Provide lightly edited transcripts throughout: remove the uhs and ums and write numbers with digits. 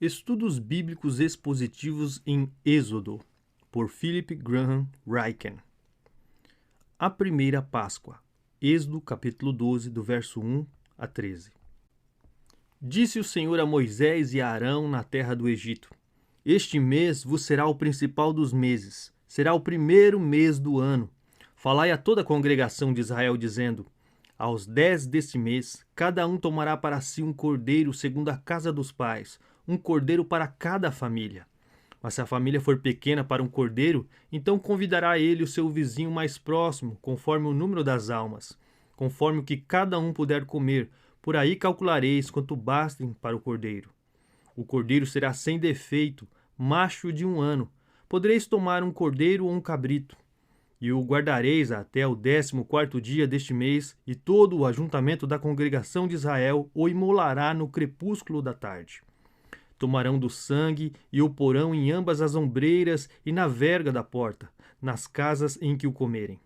Estudos Bíblicos Expositivos em Êxodo, por Philip Graham Ryken. A primeira Páscoa. Êxodo capítulo 12, do verso 1 a 13. Disse o Senhor a Moisés e a Arão na terra do Egito: Este mês vos será o principal dos meses, será o primeiro mês do ano. Falai a toda a congregação de Israel, dizendo: Aos 10 deste mês, cada um tomará para si um cordeiro segundo a casa dos pais, um cordeiro para cada família. Mas se a família for pequena para um cordeiro, então convidará ele o seu vizinho mais próximo, conforme o número das almas, conforme o que cada um puder comer. Por aí calculareis quanto bastem para o cordeiro. O cordeiro será sem defeito, macho de 1 ano. Podereis tomar um cordeiro ou um cabrito. E o guardareis até o 14º dia deste mês, e todo o ajuntamento da congregação de Israel o imolará no crepúsculo da tarde. Tomarão do sangue e o porão em ambas as ombreiras e na verga da porta, nas casas em que o comerem.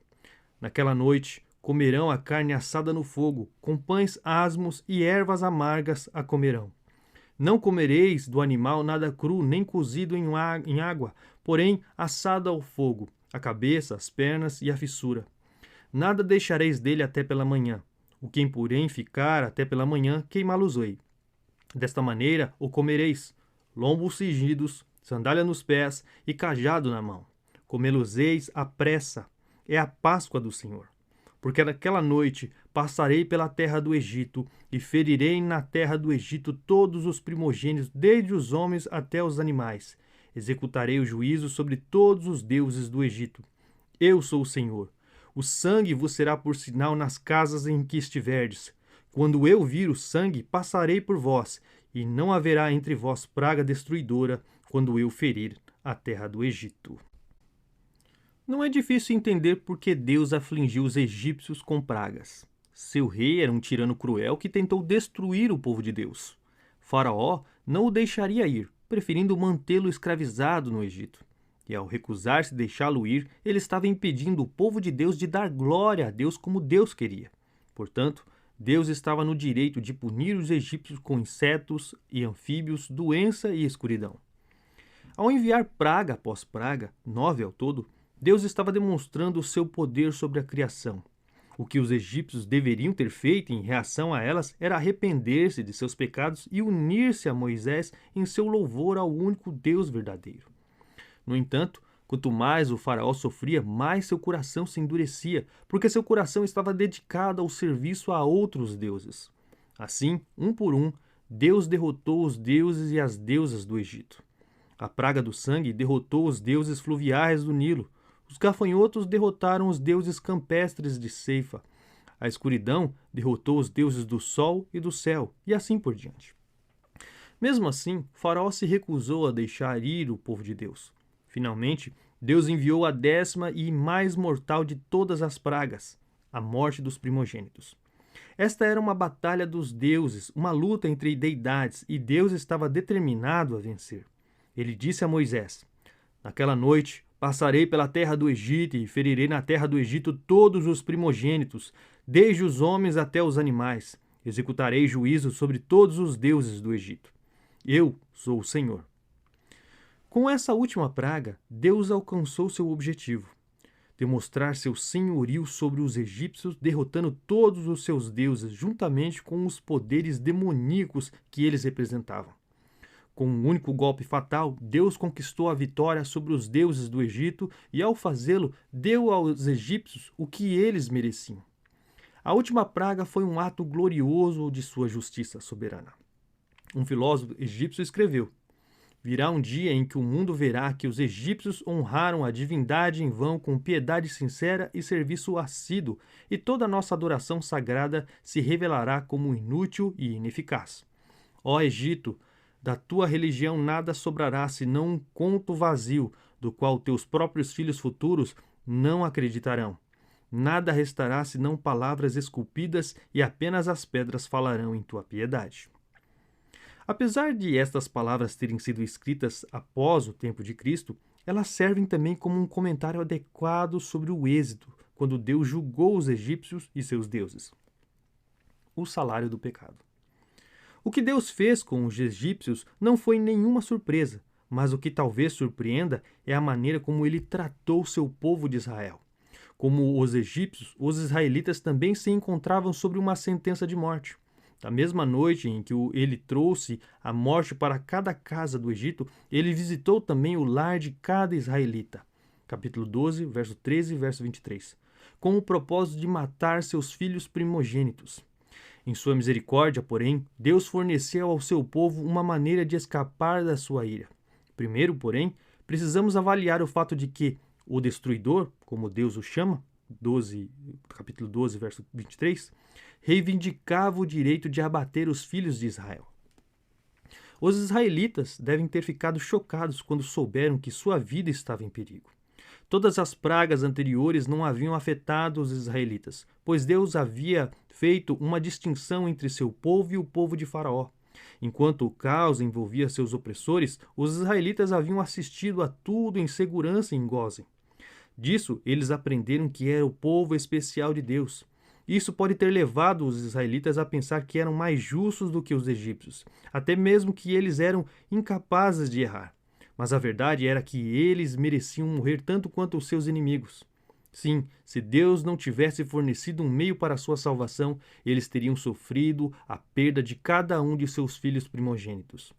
Naquela noite comerão a carne assada no fogo, com pães asmos e ervas amargas a comerão. Não comereis do animal nada cru, nem cozido em água, porém assado ao fogo, a cabeça, as pernas e a fissura. Nada deixareis dele até pela manhã. O que porém ficar até pela manhã, queimá-los-ei. Desta maneira o comereis: lombos cingidos, sandália nos pés e cajado na mão. Comê-los-eis à pressa. É a Páscoa do Senhor. Porque naquela noite passarei pela terra do Egito e ferirei na terra do Egito todos os primogênitos, desde os homens até os animais. Executarei o juízo sobre todos os deuses do Egito. Eu sou o Senhor. O sangue vos será por sinal nas casas em que estiverdes. Quando eu vir o sangue, passarei por vós, e não haverá entre vós praga destruidora, quando eu ferir a terra do Egito. Não é difícil entender por que Deus afligiu os egípcios com pragas. Seu rei era um tirano cruel que tentou destruir o povo de Deus. Faraó não o deixaria ir, preferindo mantê-lo escravizado no Egito. E ao recusar-se deixá-lo ir, ele estava impedindo o povo de Deus de dar glória a Deus como Deus queria. Portanto, Deus estava no direito de punir os egípcios com insetos e anfíbios, doença e escuridão. Ao enviar praga após praga, 9 ao todo, Deus estava demonstrando o seu poder sobre a criação. O que os egípcios deveriam ter feito em reação a elas era arrepender-se de seus pecados e unir-se a Moisés em seu louvor ao único Deus verdadeiro. No entanto, quanto mais o faraó sofria, mais seu coração se endurecia, porque seu coração estava dedicado ao serviço a outros deuses. Assim, um por um, Deus derrotou os deuses e as deusas do Egito. A praga do sangue derrotou os deuses fluviais do Nilo. Os gafanhotos derrotaram os deuses campestres de Ceifa. A escuridão derrotou os deuses do sol e do céu, e assim por diante. Mesmo assim, Faraó se recusou a deixar ir o povo de Deus. Finalmente, Deus enviou a 10ª e mais mortal de todas as pragas, a morte dos primogênitos. Esta era uma batalha dos deuses, uma luta entre deidades, e Deus estava determinado a vencer. Ele disse a Moisés: Naquela noite passarei pela terra do Egito e ferirei na terra do Egito todos os primogênitos, desde os homens até os animais. Executarei juízo sobre todos os deuses do Egito. Eu sou o Senhor. Com essa última praga, Deus alcançou seu objetivo: demonstrar seu senhorio sobre os egípcios, derrotando todos os seus deuses, juntamente com os poderes demoníacos que eles representavam. Com um único golpe fatal, Deus conquistou a vitória sobre os deuses do Egito e, ao fazê-lo, deu aos egípcios o que eles mereciam. A última praga foi um ato glorioso de sua justiça soberana. Um filósofo egípcio escreveu: Virá um dia em que o mundo verá que os egípcios honraram a divindade em vão com piedade sincera e serviço assíduo, e toda a nossa adoração sagrada se revelará como inútil e ineficaz. Ó Egito, da tua religião nada sobrará senão um conto vazio, do qual teus próprios filhos futuros não acreditarão. Nada restará senão palavras esculpidas, e apenas as pedras falarão em tua piedade. Apesar de estas palavras terem sido escritas após o tempo de Cristo, elas servem também como um comentário adequado sobre o êxito, quando Deus julgou os egípcios e seus deuses. O salário do pecado. O que Deus fez com os egípcios não foi nenhuma surpresa, mas o que talvez surpreenda é a maneira como ele tratou seu povo de Israel. Como os egípcios, os israelitas também se encontravam sob uma sentença de morte. Na mesma noite em que ele trouxe a morte para cada casa do Egito, ele visitou também o lar de cada israelita. Capítulo 12, verso 13 e verso 23. Com o propósito de matar seus filhos primogênitos. Em sua misericórdia, porém, Deus forneceu ao seu povo uma maneira de escapar da sua ira. Primeiro, porém, precisamos avaliar o fato de que o destruidor, como Deus o chama, capítulo 12, verso 23, reivindicava o direito de abater os filhos de Israel. Os israelitas devem ter ficado chocados quando souberam que sua vida estava em perigo. Todas as pragas anteriores não haviam afetado os israelitas, pois Deus havia feito uma distinção entre seu povo e o povo de Faraó. Enquanto o caos envolvia seus opressores, os israelitas haviam assistido a tudo em segurança em Gósen. Disso, eles aprenderam que era o povo especial de Deus. Isso pode ter levado os israelitas a pensar que eram mais justos do que os egípcios, até mesmo que eles eram incapazes de errar. Mas a verdade era que eles mereciam morrer tanto quanto os seus inimigos. Sim, se Deus não tivesse fornecido um meio para a sua salvação, eles teriam sofrido a perda de cada um de seus filhos primogênitos.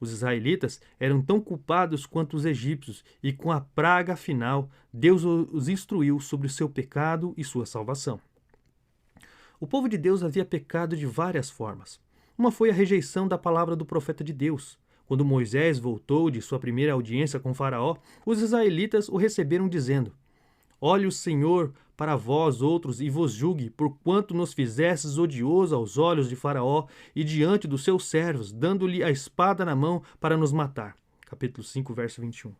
Os israelitas eram tão culpados quanto os egípcios, e com a praga final, Deus os instruiu sobre o seu pecado e sua salvação. O povo de Deus havia pecado de várias formas. Uma foi a rejeição da palavra do profeta de Deus. Quando Moisés voltou de sua primeira audiência com Faraó, os israelitas o receberam dizendo: Olhe o Senhor para vós outros e vos julgue, porquanto nos fizestes odioso aos olhos de Faraó e diante dos seus servos, dando-lhe a espada na mão para nos matar. Capítulo 5, verso 21.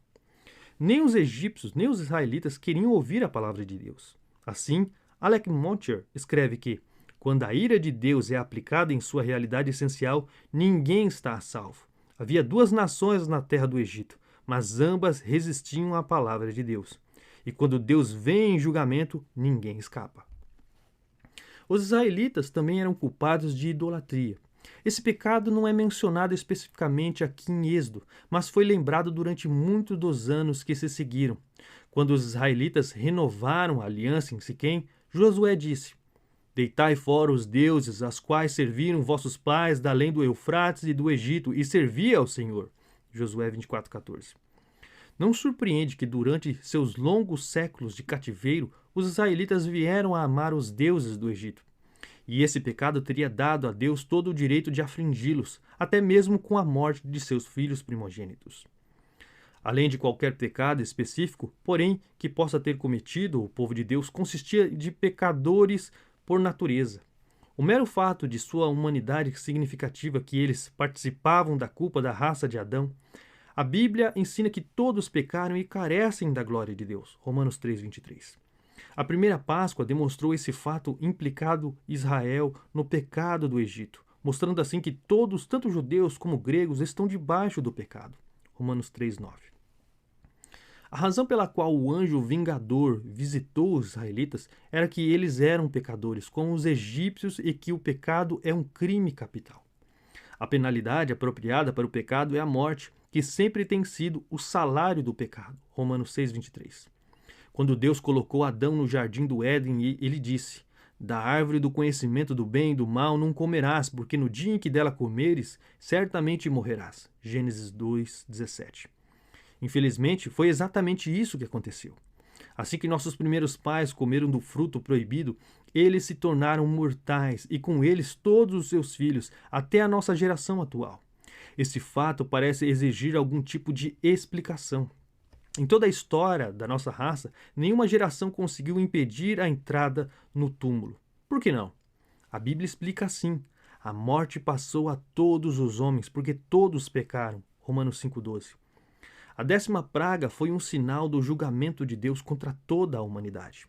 Nem os egípcios, nem os israelitas queriam ouvir a palavra de Deus. Assim, Alec Motyer escreve que, quando a ira de Deus é aplicada em sua realidade essencial, ninguém está a salvo. Havia duas nações na terra do Egito, mas ambas resistiam à palavra de Deus. E quando Deus vem em julgamento, ninguém escapa. Os israelitas também eram culpados de idolatria. Esse pecado não é mencionado especificamente aqui em Êxodo, mas foi lembrado durante muitos dos anos que se seguiram. Quando os israelitas renovaram a aliança em Siquém, Josué disse: Deitai fora os deuses, as quais serviram vossos pais da além do Eufrates e do Egito, e servia ao Senhor. Josué 24:14. Não surpreende que durante seus longos séculos de cativeiro, os israelitas vieram a amar os deuses do Egito. E esse pecado teria dado a Deus todo o direito de afligi-los, até mesmo com a morte de seus filhos primogênitos. Além de qualquer pecado específico, porém, que possa ter cometido o povo de Deus, consistia de pecadores por natureza. O mero fato de sua humanidade significativa que eles participavam da culpa da raça de Adão. A Bíblia ensina que todos pecaram e carecem da glória de Deus. Romanos 3:23. A primeira Páscoa demonstrou esse fato implicado Israel no pecado do Egito, mostrando assim que todos, tanto judeus como gregos, estão debaixo do pecado. Romanos 3:9. A razão pela qual o anjo vingador visitou os israelitas era que eles eram pecadores, como os egípcios, e que o pecado é um crime capital. A penalidade apropriada para o pecado é a morte, que sempre tem sido o salário do pecado. Romanos 6:23. Quando Deus colocou Adão no jardim do Éden, ele disse: Da árvore do conhecimento do bem e do mal não comerás, porque no dia em que dela comeres, certamente morrerás. Gênesis 2:17. Infelizmente, foi exatamente isso que aconteceu. Assim que nossos primeiros pais comeram do fruto proibido, eles se tornaram mortais e com eles todos os seus filhos, até a nossa geração atual. Esse fato parece exigir algum tipo de explicação. Em toda a história da nossa raça, nenhuma geração conseguiu impedir a entrada no túmulo. Por que não? A Bíblia explica assim: a morte passou a todos os homens, porque todos pecaram. Romanos 5:12. A 10ª praga foi um sinal do julgamento de Deus contra toda a humanidade.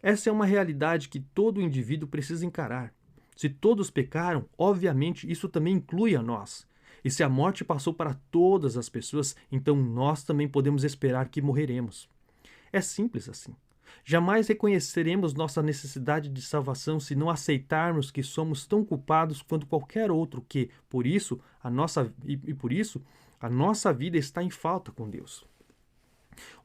Essa é uma realidade que todo indivíduo precisa encarar. Se todos pecaram, obviamente isso também inclui a nós. E se a morte passou para todas as pessoas, então nós também podemos esperar que morreremos. É simples assim. Jamais reconheceremos nossa necessidade de salvação se não aceitarmos que somos tão culpados quanto qualquer outro, que, por isso, a nossa vida está em falta com Deus.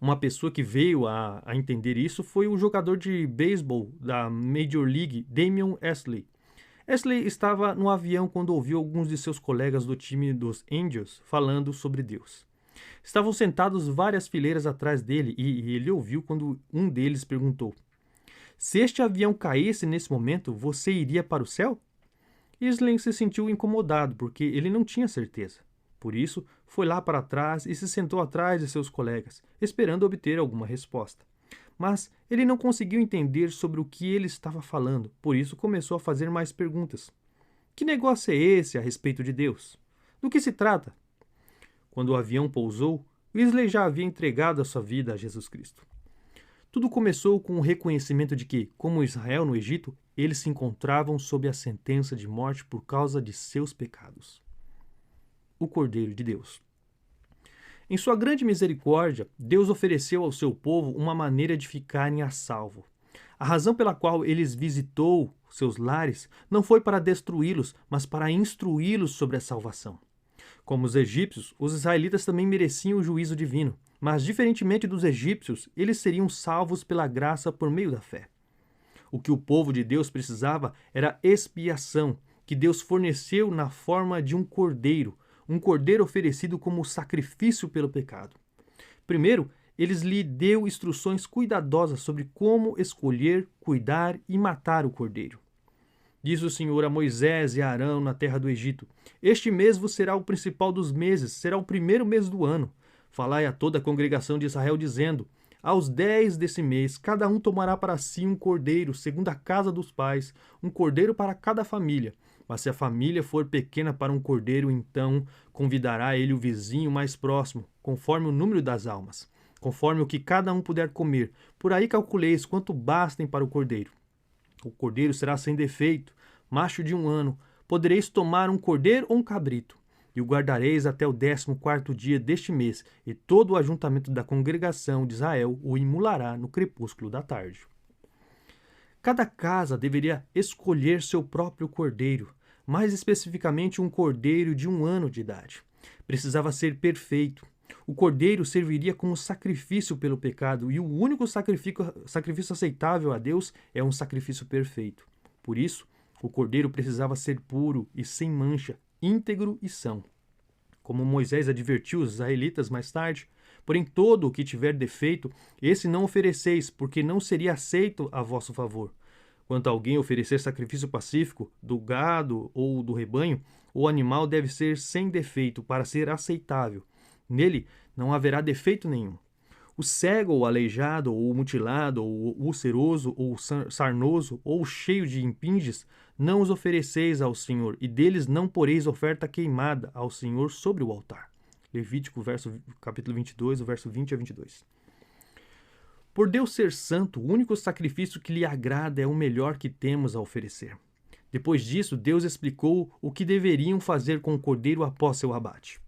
Uma pessoa que veio a entender isso foi o jogador de beisebol da Major League, Damian Easley. Easley estava no avião quando ouviu alguns de seus colegas do time dos Angels falando sobre Deus. Estavam sentados várias fileiras atrás dele e ele ouviu quando um deles perguntou: "Se este avião caísse nesse momento, você iria para o céu?" Easley se sentiu incomodado porque ele não tinha certeza. Por isso, foi lá para trás e se sentou atrás de seus colegas, esperando obter alguma resposta. Mas ele não conseguiu entender sobre o que ele estava falando, por isso começou a fazer mais perguntas. Que negócio é esse a respeito de Deus? Do que se trata? Quando o avião pousou, Wesley já havia entregado a sua vida a Jesus Cristo. Tudo começou com o reconhecimento de que, como Israel no Egito, eles se encontravam sob a sentença de morte por causa de seus pecados. O Cordeiro de Deus. Em sua grande misericórdia, Deus ofereceu ao seu povo uma maneira de ficarem a salvo. A razão pela qual ele visitou seus lares não foi para destruí-los, mas para instruí-los sobre a salvação. Como os egípcios, os israelitas também mereciam o juízo divino, mas, diferentemente dos egípcios, eles seriam salvos pela graça por meio da fé. O que o povo de Deus precisava era expiação, que Deus forneceu na forma de um cordeiro oferecido como sacrifício pelo pecado. Primeiro, eles lhe deu instruções cuidadosas sobre como escolher, cuidar e matar o cordeiro. Diz o Senhor a Moisés e a Arão na terra do Egito: "Este mês vos será o principal dos meses, será o primeiro mês do ano. Falai a toda a congregação de Israel, dizendo: aos 10 desse mês, cada um tomará para si um cordeiro, segundo a casa dos pais, um cordeiro para cada família. Mas se a família for pequena para um cordeiro, então convidará ele o vizinho mais próximo, conforme o número das almas, conforme o que cada um puder comer. Por aí calculeis quanto bastem para o cordeiro. O cordeiro será sem defeito, macho de 1 ano. Podereis tomar um cordeiro ou um cabrito, e o guardareis até o 14º dia deste mês, e todo o ajuntamento da congregação de Israel o imulará no crepúsculo da tarde." Cada casa deveria escolher seu próprio cordeiro, mais especificamente um cordeiro de 1 ano de idade. Precisava ser perfeito. O cordeiro serviria como sacrifício pelo pecado, e o único sacrifício aceitável a Deus é um sacrifício perfeito. Por isso, o cordeiro precisava ser puro e sem mancha, íntegro e são. Como Moisés advertiu os israelitas mais tarde: "Porém, todo o que tiver defeito, esse não ofereceis, porque não seria aceito a vosso favor. Quanto a alguém oferecer sacrifício pacífico, do gado ou do rebanho, o animal deve ser sem defeito para ser aceitável. Nele não haverá defeito nenhum. O cego ou aleijado, ou mutilado, ou ulceroso, ou sarnoso, ou cheio de impinges, não os ofereceis ao Senhor, e deles não poreis oferta queimada ao Senhor sobre o altar." Levítico, capítulo 22, verso 20 a 22. Por Deus ser santo, o único sacrifício que lhe agrada é o melhor que temos a oferecer. Depois disso, Deus explicou o que deveriam fazer com o cordeiro após seu abate.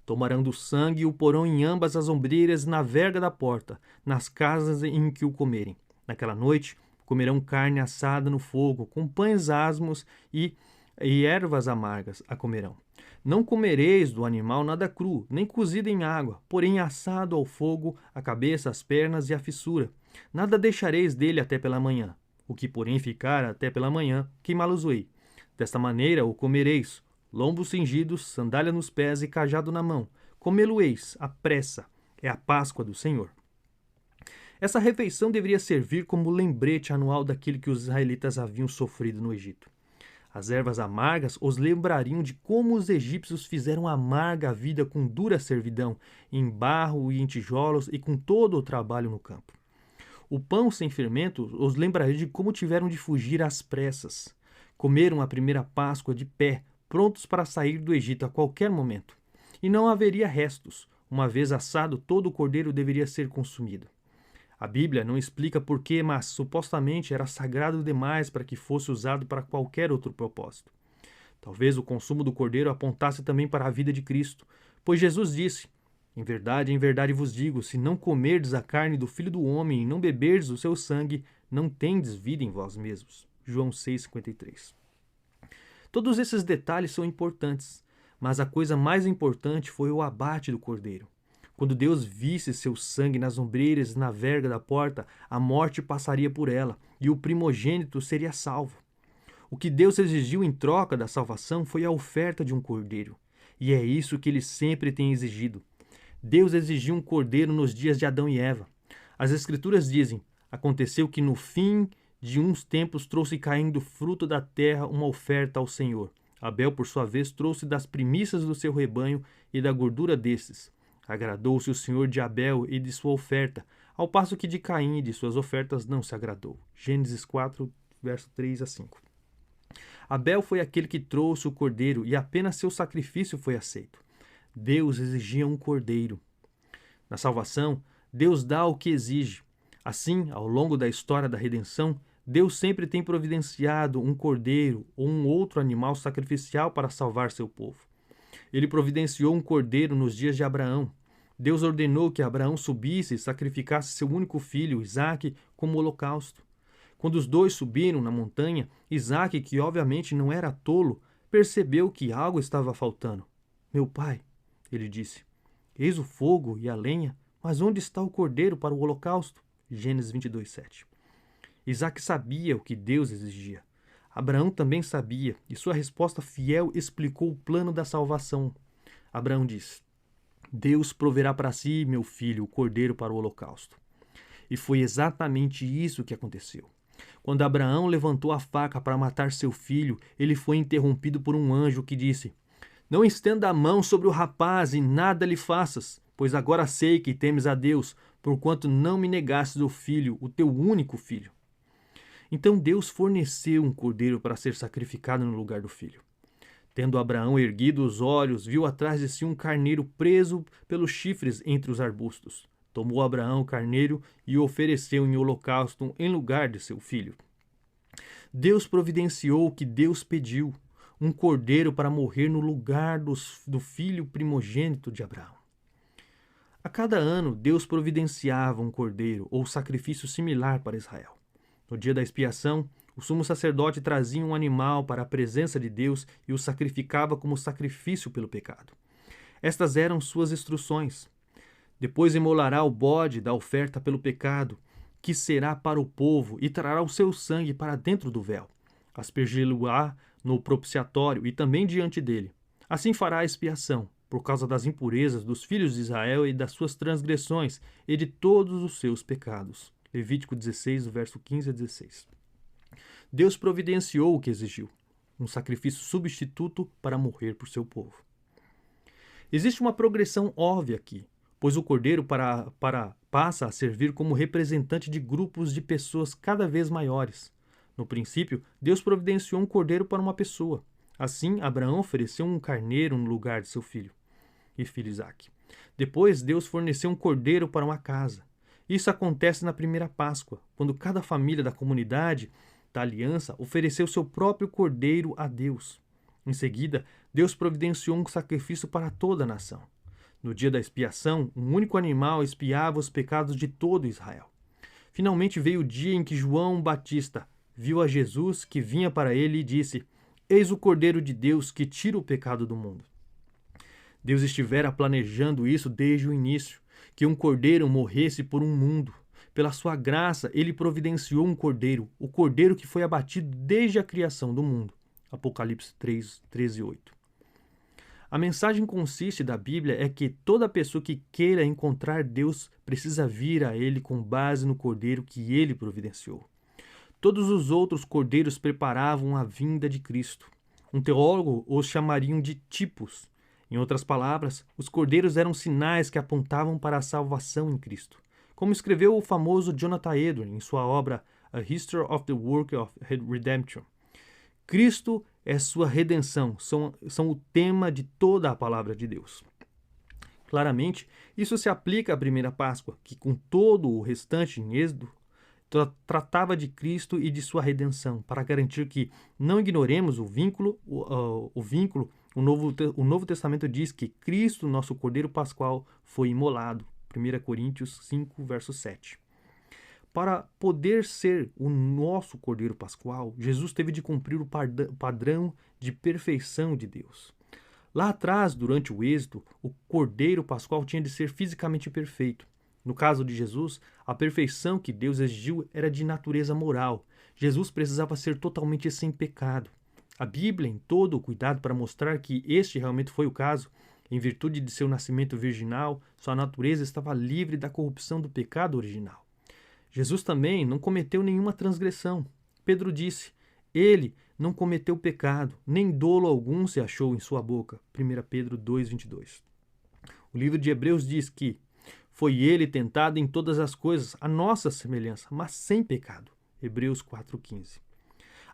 "Tomarão do sangue e o porão em ambas as ombreiras na verga da porta, nas casas em que o comerem. Naquela noite, comerão carne assada no fogo, com pães asmos e ervas amargas a comerão. Não comereis do animal nada cru, nem cozido em água, porém assado ao fogo, a cabeça, as pernas e a fissura. Nada deixareis dele até pela manhã. O que, porém, ficar até pela manhã, queimá-los-ei. Desta maneira o comereis, lombos cingidos, sandália nos pés e cajado na mão. Comê-lo-eis à pressa. É a Páscoa do Senhor." Essa refeição deveria servir como lembrete anual daquilo que os israelitas haviam sofrido no Egito. As ervas amargas os lembrariam de como os egípcios fizeram amarga a vida com dura servidão, em barro e em tijolos e com todo o trabalho no campo. O pão sem fermento os lembraria de como tiveram de fugir às pressas. Comeram a primeira Páscoa de pé, prontos para sair do Egito a qualquer momento. E não haveria restos. Uma vez assado, todo o cordeiro deveria ser consumido. A Bíblia não explica por quê, mas supostamente era sagrado demais para que fosse usado para qualquer outro propósito. Talvez o consumo do cordeiro apontasse também para a vida de Cristo, pois Jesus disse: em verdade vos digo, se não comerdes a carne do Filho do Homem e não beberdes o seu sangue, não tendes vida em vós mesmos. João 6,53. Todos esses detalhes são importantes, mas a coisa mais importante foi o abate do cordeiro. Quando Deus visse seu sangue nas ombreiras e na verga da porta, a morte passaria por ela, e o primogênito seria salvo. O que Deus exigiu em troca da salvação foi a oferta de um cordeiro. E é isso que ele sempre tem exigido. Deus exigiu um cordeiro nos dias de Adão e Eva. As Escrituras dizem: aconteceu que no fim de uns tempos trouxe Caim do fruto da terra uma oferta ao Senhor. Abel, por sua vez, trouxe das primícias do seu rebanho e da gordura destes. Agradou-se o Senhor de Abel e de sua oferta, ao passo que de Caim e de suas ofertas não se agradou. Gênesis 4, verso 3 a 5. Abel foi aquele que trouxe o cordeiro e apenas seu sacrifício foi aceito. Deus exigia um cordeiro. Na salvação, Deus dá o que exige. Assim, ao longo da história da redenção, Deus sempre tem providenciado um cordeiro ou um outro animal sacrificial para salvar seu povo. Ele providenciou um cordeiro nos dias de Abraão. Deus ordenou que Abraão subisse e sacrificasse seu único filho, Isaque, como holocausto. Quando os dois subiram na montanha, Isaque, que obviamente não era tolo, percebeu que algo estava faltando. Meu pai, ele disse, eis o fogo e a lenha, mas onde está o cordeiro para o holocausto? Gênesis 22:7. Isaque sabia o que Deus exigia. Abraão também sabia, e sua resposta fiel explicou o plano da salvação. Abraão diz: Deus proverá para si, meu filho, o cordeiro para o holocausto. E foi exatamente isso que aconteceu. Quando Abraão levantou a faca para matar seu filho, ele foi interrompido por um anjo que disse: Não estenda a mão sobre o rapaz e nada lhe faças, pois agora sei que temes a Deus, porquanto não me negastes o filho, o teu único filho. Então Deus forneceu um cordeiro para ser sacrificado no lugar do filho. Tendo Abraão erguido os olhos, viu atrás de si um carneiro preso pelos chifres entre os arbustos. Tomou Abraão o carneiro e o ofereceu em holocausto em lugar de seu filho. Deus providenciou o que Deus pediu, um cordeiro para morrer no lugar do filho primogênito de Abraão. A cada ano, Deus providenciava um cordeiro ou sacrifício similar para Israel. No dia da expiação, o sumo sacerdote trazia um animal para a presença de Deus e o sacrificava como sacrifício pelo pecado. Estas eram suas instruções. Depois imolará o bode da oferta pelo pecado, que será para o povo, e trará o seu sangue para dentro do véu. Aspergi-lo-á no propiciatório e também diante dele. Assim fará a expiação, por causa das impurezas dos filhos de Israel e das suas transgressões e de todos os seus pecados. Levítico 16, verso 15 a 16. Deus providenciou o que exigiu, um sacrifício substituto para morrer por seu povo. Existe uma progressão óbvia aqui, pois o cordeiro passa a servir como representante de grupos de pessoas cada vez maiores. No princípio, Deus providenciou um cordeiro para uma pessoa. Assim, Abraão ofereceu um carneiro no lugar de seu filho e filho Isaque. Depois, Deus forneceu um cordeiro para uma casa. Isso acontece na primeira Páscoa, quando cada família da comunidade da aliança ofereceu seu próprio cordeiro a Deus. Em seguida, Deus providenciou um sacrifício para toda a nação. No dia da expiação, um único animal expiava os pecados de todo Israel. Finalmente veio o dia em que João Batista viu a Jesus que vinha para ele e disse: Eis o Cordeiro de Deus que tira o pecado do mundo. Deus estivera planejando isso desde o início, que um cordeiro morresse por um mundo. Pela sua graça, ele providenciou um cordeiro, o cordeiro que foi abatido desde a criação do mundo. Apocalipse 3, 13 e 8. A mensagem consiste da Bíblia é que toda pessoa que queira encontrar Deus precisa vir a Ele com base no cordeiro que Ele providenciou. Todos os outros cordeiros preparavam a vinda de Cristo. Um teólogo os chamariam de tipos. Em outras palavras, os cordeiros eram sinais que apontavam para a salvação em Cristo. Como escreveu o famoso Jonathan Edwards em sua obra A History of the Work of Redemption. Cristo é sua redenção, são o tema de toda a palavra de Deus. Claramente, isso se aplica à primeira Páscoa, que com todo o restante em Êxodo, tratava de Cristo e de sua redenção, para garantir que não ignoremos o vínculo O Novo Testamento diz que Cristo, nosso Cordeiro Pascual, foi imolado. 1 Coríntios 5, verso 7. Para poder ser o nosso Cordeiro Pascual, Jesus teve de cumprir o padrão de perfeição de Deus. Lá atrás, durante o Êxodo, o Cordeiro Pascual tinha de ser fisicamente perfeito. No caso de Jesus, a perfeição que Deus exigiu era de natureza moral. Jesus precisava ser totalmente sem pecado. A Bíblia, em todo o cuidado para mostrar que este realmente foi o caso, em virtude de seu nascimento virginal, sua natureza estava livre da corrupção do pecado original. Jesus também não cometeu nenhuma transgressão. Pedro disse: ele não cometeu pecado, nem dolo algum se achou em sua boca. 1 Pedro 2,22. O livro de Hebreus diz que foi ele tentado em todas as coisas, a nossa semelhança, mas sem pecado. Hebreus 4,15.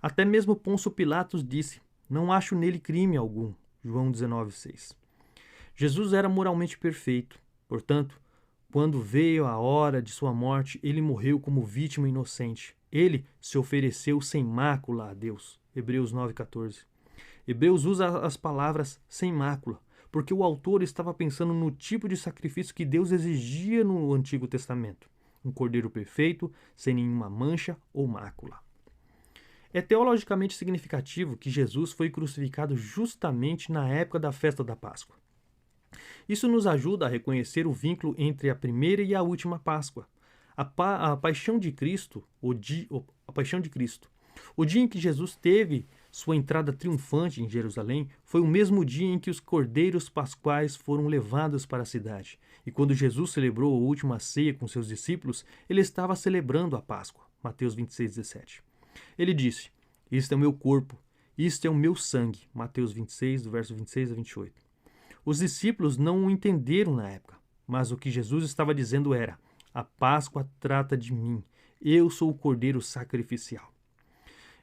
Até mesmo Pôncio Pilatos disse: não acho nele crime algum. João 19,6. Jesus era moralmente perfeito. Portanto, quando veio a hora de sua morte, ele morreu como vítima inocente. Ele se ofereceu sem mácula a Deus. Hebreus 9,14. Hebreus usa as palavras sem mácula, porque o autor estava pensando no tipo de sacrifício que Deus exigia no Antigo Testamento. Um cordeiro perfeito, sem nenhuma mancha ou mácula. É teologicamente significativo que Jesus foi crucificado justamente na época da festa da Páscoa. Isso nos ajuda a reconhecer o vínculo entre a primeira e a última Páscoa. A paixão de Cristo, a paixão de Cristo. O dia em que Jesus teve sua entrada triunfante em Jerusalém foi o mesmo dia em que os cordeiros pascuais foram levados para a cidade. E quando Jesus celebrou a última ceia com seus discípulos, ele estava celebrando a Páscoa. Mateus 26:17. Ele disse: isto é o meu corpo, isto é o meu sangue. Mateus 26, do verso 26 a 28. Os discípulos não o entenderam na época, mas o que Jesus estava dizendo era: a Páscoa trata de mim, eu sou o cordeiro sacrificial.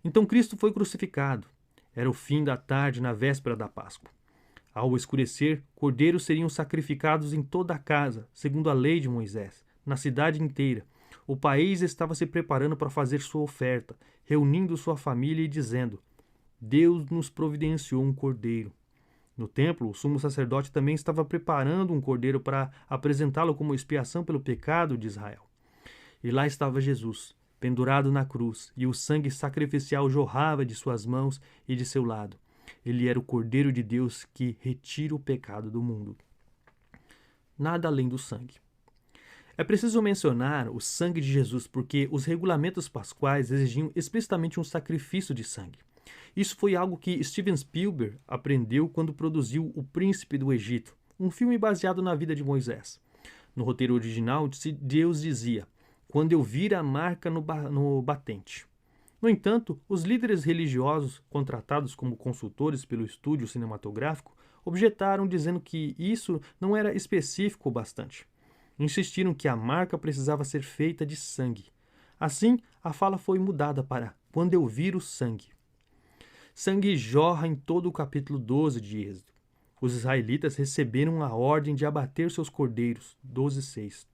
Então Cristo foi crucificado. Era o fim da tarde na véspera da Páscoa. Ao escurecer, cordeiros seriam sacrificados em toda a casa, segundo a lei de Moisés, na cidade inteira. O país estava se preparando para fazer sua oferta, reunindo sua família e dizendo: Deus nos providenciou um cordeiro. No templo, o sumo sacerdote também estava preparando um cordeiro para apresentá-lo como expiação pelo pecado de Israel. E lá estava Jesus, pendurado na cruz, e o sangue sacrificial jorrava de suas mãos e de seu lado. Ele era o Cordeiro de Deus que retira o pecado do mundo. Nada além do sangue. É preciso mencionar o sangue de Jesus porque os regulamentos pascuais exigiam explicitamente um sacrifício de sangue. Isso foi algo que Steven Spielberg aprendeu quando produziu O Príncipe do Egito, um filme baseado na vida de Moisés. No roteiro original, Deus dizia: quando eu vir a marca no batente. No entanto, os líderes religiosos, contratados como consultores pelo estúdio cinematográfico, objetaram dizendo que isso não era específico o bastante. Insistiram que a marca precisava ser feita de sangue. Assim, a fala foi mudada para quando eu vir o sangue. Sangue jorra em todo o capítulo 12 de Êxodo. Os israelitas receberam a ordem de abater seus cordeiros, 12:6.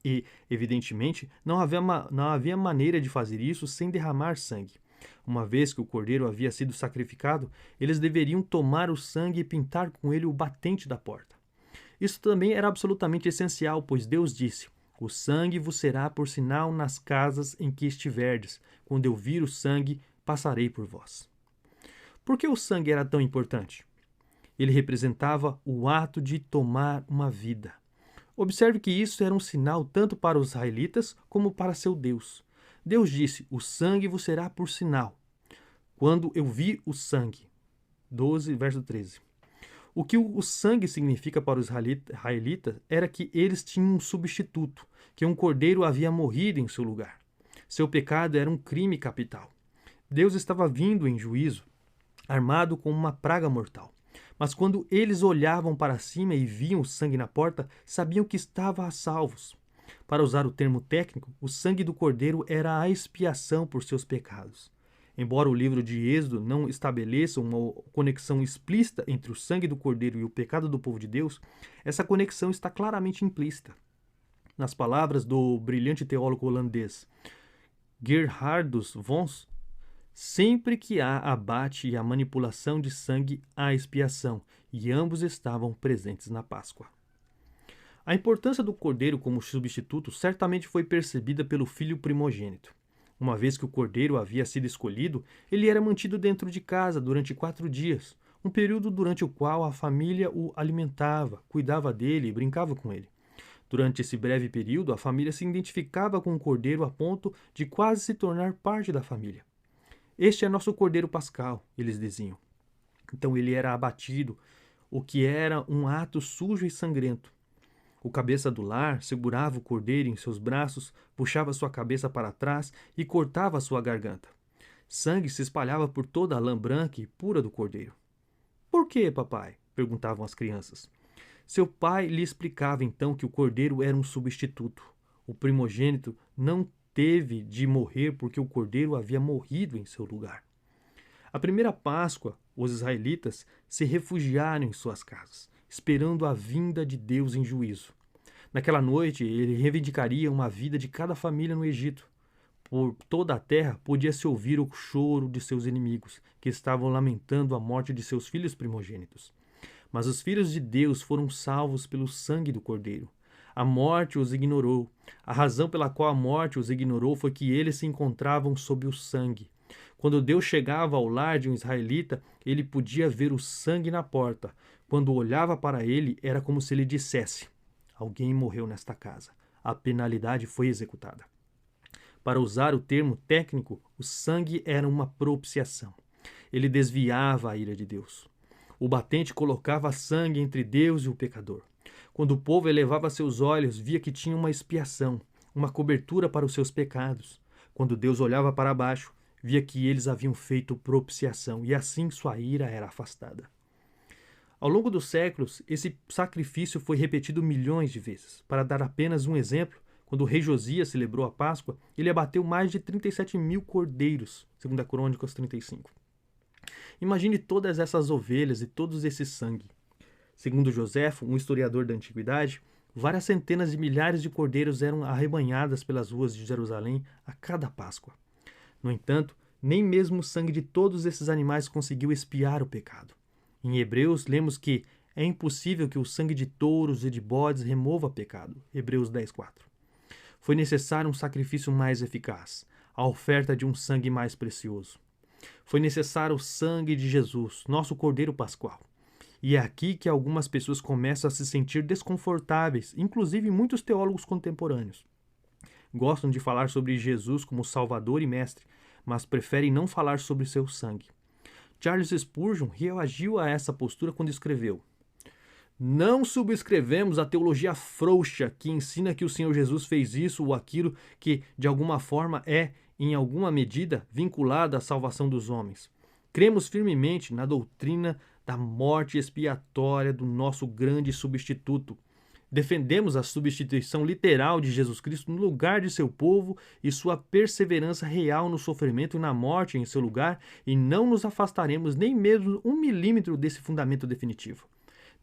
E, evidentemente, não havia maneira de fazer isso sem derramar sangue. Uma vez que o cordeiro havia sido sacrificado, eles deveriam tomar o sangue e pintar com ele o batente da porta. Isso também era absolutamente essencial, pois Deus disse: o sangue vos será por sinal nas casas em que estiverdes. Quando eu vir o sangue, passarei por vós. Por que o sangue era tão importante? Ele representava o ato de tomar uma vida. Observe que isso era um sinal tanto para os israelitas como para seu Deus. Deus disse: o sangue vos será por sinal. Quando eu vi o sangue. 12, verso 13. O que o sangue significa para os israelitas era que eles tinham um substituto, que um cordeiro havia morrido em seu lugar. Seu pecado era um crime capital. Deus estava vindo em juízo, armado com uma praga mortal. Mas quando eles olhavam para cima e viam o sangue na porta, sabiam que estavam a salvos. Para usar o termo técnico, o sangue do cordeiro era a expiação por seus pecados. Embora o livro de Êxodo não estabeleça uma conexão explícita entre o sangue do cordeiro e o pecado do povo de Deus, essa conexão está claramente implícita. Nas palavras do brilhante teólogo holandês Gerhardus Vons, Sempre que há abate e a manipulação de sangue, há expiação, e ambos estavam presentes na Páscoa. A importância do cordeiro como substituto certamente foi percebida pelo filho primogênito. Uma vez que o cordeiro havia sido escolhido, ele era mantido dentro de casa durante 4 dias, um período durante o qual a família o alimentava, cuidava dele e brincava com ele. Durante esse breve período, a família se identificava com o cordeiro a ponto de quase se tornar parte da família. Este é nosso cordeiro pascal, eles diziam. Então ele era abatido, o que era um ato sujo e sangrento. O cabeça do lar segurava o cordeiro em seus braços, puxava sua cabeça para trás e cortava sua garganta. Sangue se espalhava por toda a lã branca e pura do cordeiro. Por quê, papai? Perguntavam as crianças. Seu pai lhe explicava então que o cordeiro era um substituto. O primogênito não teve de morrer porque o cordeiro havia morrido em seu lugar. A primeira Páscoa, os israelitas se refugiaram em suas casas, esperando a vinda de Deus em juízo. Naquela noite, ele reivindicaria uma vida de cada família no Egito. Por toda a terra podia-se ouvir o choro de seus inimigos, que estavam lamentando a morte de seus filhos primogênitos. Mas os filhos de Deus foram salvos pelo sangue do Cordeiro. A morte os ignorou. A razão pela qual a morte os ignorou foi que eles se encontravam sob o sangue. Quando Deus chegava ao lar de um israelita, ele podia ver o sangue na porta. Quando olhava para ele, era como se ele dissesse: alguém morreu nesta casa. A penalidade foi executada. Para usar o termo técnico, o sangue era uma propiciação. Ele desviava a ira de Deus. O batente colocava sangue entre Deus e o pecador. Quando o povo elevava seus olhos, via que tinha uma expiação, uma cobertura para os seus pecados. Quando Deus olhava para baixo, via que eles haviam feito propiciação, e assim sua ira era afastada. Ao longo dos séculos, esse sacrifício foi repetido milhões de vezes. Para dar apenas um exemplo, quando o rei Josias celebrou a Páscoa, ele abateu mais de 37.000 cordeiros, segundo a Crônicas 35. Imagine todas essas ovelhas e todo esse sangue. Segundo Joséfo, um historiador da antiguidade, várias centenas de milhares de cordeiros eram arrebanhadas pelas ruas de Jerusalém a cada Páscoa. No entanto, nem mesmo o sangue de todos esses animais conseguiu expiar o pecado. Em Hebreus, lemos que é impossível que o sangue de touros e de bodes remova pecado. Hebreus 10:4. Foi necessário um sacrifício mais eficaz, a oferta de um sangue mais precioso. Foi necessário o sangue de Jesus, nosso Cordeiro Pascual. E é aqui que algumas pessoas começam a se sentir desconfortáveis, inclusive muitos teólogos contemporâneos. Gostam de falar sobre Jesus como Salvador e Mestre, mas preferem não falar sobre seu sangue. Charles Spurgeon reagiu a essa postura quando escreveu: não subscrevemos a teologia frouxa que ensina que o Senhor Jesus fez isso ou aquilo que, de alguma forma, é, em alguma medida, vinculado à salvação dos homens. Cremos firmemente na doutrina da morte expiatória do nosso grande substituto. Defendemos a substituição literal de Jesus Cristo no lugar de seu povo e sua perseverança real no sofrimento e na morte em seu lugar, e não nos afastaremos nem mesmo 1 milímetro desse fundamento definitivo.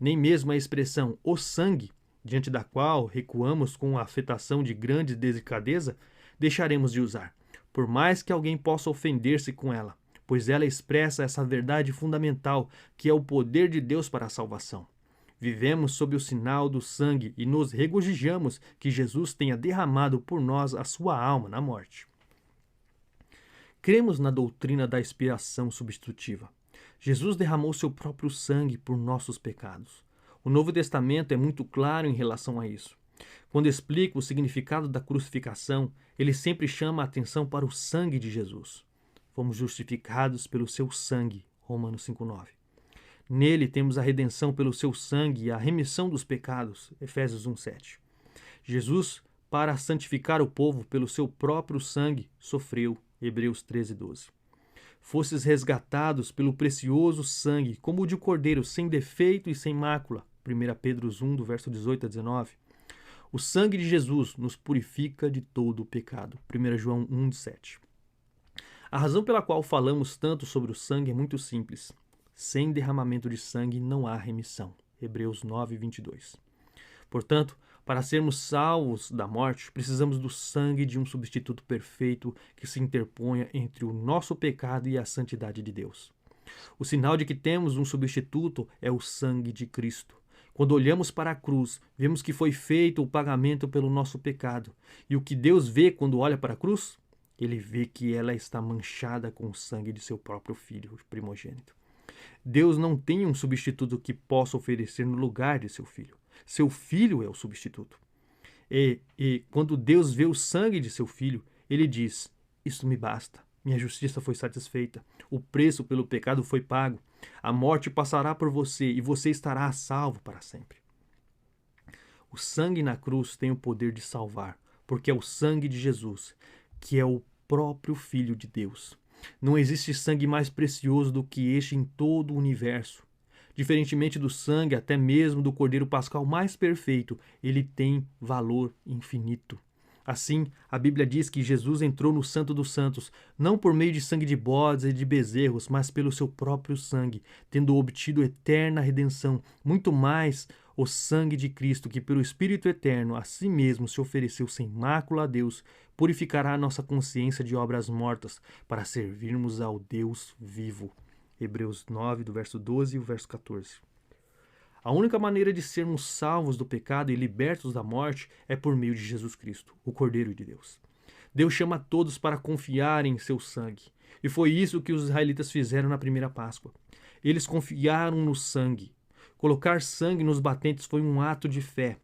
Nem mesmo a expressão "o sangue", diante da qual recuamos com a afetação de grande delicadeza, deixaremos de usar, por mais que alguém possa ofender-se com ela, pois ela expressa essa verdade fundamental que é o poder de Deus para a salvação. Vivemos sob o sinal do sangue e nos regozijamos que Jesus tenha derramado por nós a sua alma na morte. Cremos na doutrina da expiação substitutiva. Jesus derramou seu próprio sangue por nossos pecados. O Novo Testamento é muito claro em relação a isso. Quando explica o significado da crucificação, ele sempre chama a atenção para o sangue de Jesus. Fomos justificados pelo seu sangue, Romanos 5:9. Nele temos a redenção pelo seu sangue e a remissão dos pecados, Efésios 1:7. Jesus, para santificar o povo pelo seu próprio sangue, sofreu, Hebreus 13:12. Fostes resgatados pelo precioso sangue, como o de cordeiro, sem defeito e sem mácula, 1 Pedro 1, do verso 18 a 19. O sangue de Jesus nos purifica de todo o pecado, 1 João 1:7. A razão pela qual falamos tanto sobre o sangue é muito simples. Sem derramamento de sangue não há remissão. Hebreus 9:22. Portanto, para sermos salvos da morte, precisamos do sangue de um substituto perfeito que se interponha entre o nosso pecado e a santidade de Deus. O sinal de que temos um substituto é o sangue de Cristo. Quando olhamos para a cruz, vemos que foi feito o pagamento pelo nosso pecado. E o que Deus vê quando olha para a cruz? Ele vê que ela está manchada com o sangue de seu próprio filho primogênito. Deus não tem um substituto que possa oferecer no lugar de seu filho. Seu filho é o substituto. E quando Deus vê o sangue de seu filho, ele diz: "Isso me basta. Minha justiça foi satisfeita. O preço pelo pecado foi pago. A morte passará por você e você estará a salvo para sempre." O sangue na cruz tem o poder de salvar, porque é o sangue de Jesus, que é o próprio Filho de Deus. Não existe sangue mais precioso do que este em todo o universo. Diferentemente do sangue, até mesmo do Cordeiro Pascal mais perfeito, ele tem valor infinito. Assim, a Bíblia diz que Jesus entrou no Santo dos Santos, não por meio de sangue de bodes e de bezerros, mas pelo seu próprio sangue, tendo obtido eterna redenção, muito mais o sangue de Cristo, que pelo Espírito Eterno a si mesmo se ofereceu sem mácula a Deus, purificará a nossa consciência de obras mortas, para servirmos ao Deus vivo. Hebreus 9, do verso 12 e o verso 14. A única maneira de sermos salvos do pecado e libertos da morte é por meio de Jesus Cristo, o Cordeiro de Deus. Deus chama todos para confiar em seu sangue. E foi isso que os israelitas fizeram na primeira Páscoa. Eles confiaram no sangue. Colocar sangue nos batentes foi um ato de fé.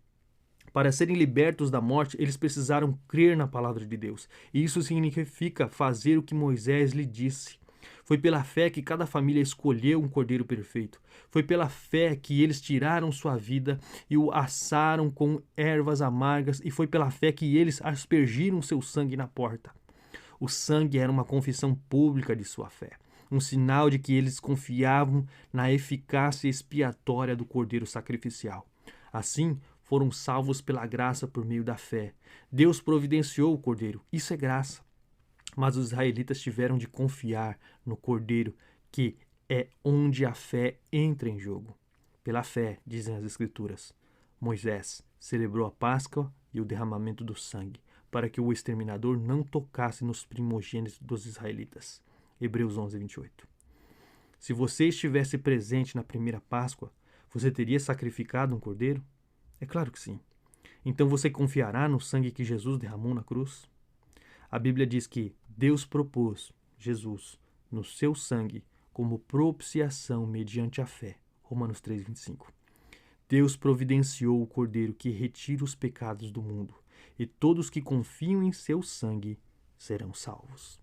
Para serem libertos da morte, eles precisaram crer na palavra de Deus. E isso significa fazer o que Moisés lhe disse. Foi pela fé que cada família escolheu um cordeiro perfeito. Foi pela fé que eles tiraram sua vida e o assaram com ervas amargas, e foi pela fé que eles aspergiram seu sangue na porta. O sangue era uma confissão pública de sua fé, um sinal de que eles confiavam na eficácia expiatória do cordeiro sacrificial. Assim, foram salvos pela graça por meio da fé. Deus providenciou o cordeiro, isso é graça. Mas os israelitas tiveram de confiar no Cordeiro, que é onde a fé entra em jogo. Pela fé, dizem as Escrituras, Moisés celebrou a Páscoa e o derramamento do sangue, para que o exterminador não tocasse nos primogênitos dos israelitas. Hebreus 11, 28. Se você estivesse presente na primeira Páscoa, você teria sacrificado um cordeiro? É claro que sim. Então você confiará no sangue que Jesus derramou na cruz? A Bíblia diz que Deus propôs Jesus no seu sangue como propiciação mediante a fé. Romanos 3:25. Deus providenciou o Cordeiro que retira os pecados do mundo, e todos que confiam em seu sangue serão salvos.